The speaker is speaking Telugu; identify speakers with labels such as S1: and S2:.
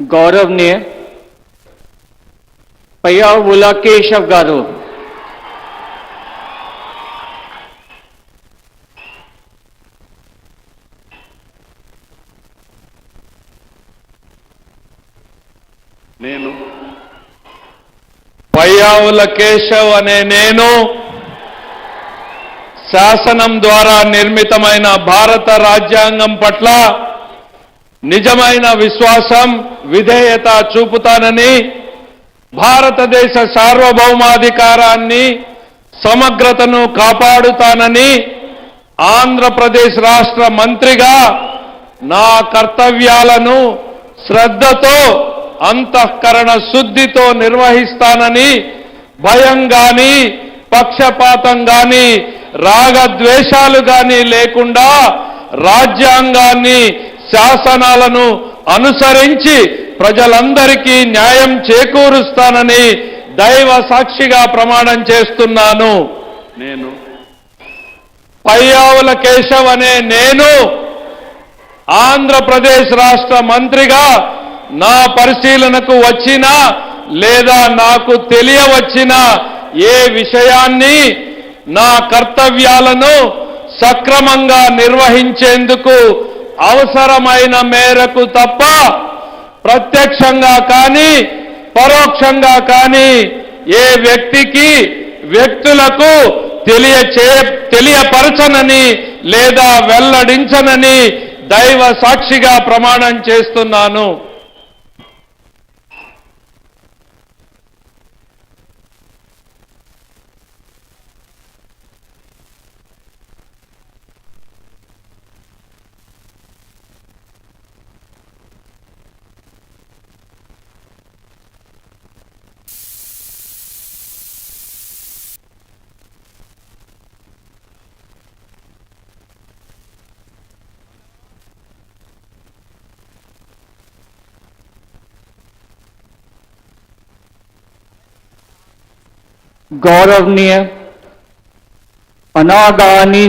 S1: गौरवनीय पय्यावुला केशव गारू
S2: పయ్యావుల కేశవ్ అనే నేను శాసనం ద్వారా నిర్మితమైన భారత రాజ్యాంగం పట్ల నిజమైన విశ్వాసం విధేయత చూపుతానని భారతదేశ సార్వభౌమాధికారాన్ని సమగ్రతను కాపాడుతానని ఆంధ్రప్రదేశ్ రాష్ట్ర మంత్రిగా నా కర్తవ్యాలను శ్రద్ధతో అంతఃకరణ శుద్ధితో నిర్వహిస్తానని భయం గాని పక్షపాతం గాని రాగద్వేషాలు గాని లేకుండా రాజ్యాంగాన్ని శాసనాలను అనుసరించి ప్రజలందరికీ న్యాయం చేకూరుస్తానని దైవ సాక్షిగా ప్రమాణం చేస్తున్నాను. నేను పయ్యావుల కేశవ్ అనే నేను ఆంధ్రప్రదేశ్ రాష్ట్ర మంత్రిగా నా పరిశీలనకు వచ్చినా లేదా నాకు తెలియవచ్చినా ఏ విషయాన్ని నా కర్తవ్యాలను సక్రమంగా నిర్వహించేందుకు అవసరమైన మేరకు తప్ప ప్రత్యక్షంగా కానీ పరోక్షంగా కానీ ఏ వ్యక్తులకు తెలియపరచనని లేదా వెల్లడించనని దైవ సాక్షిగా ప్రమాణం చేస్తున్నాను.
S1: गौरवनीय अनागानी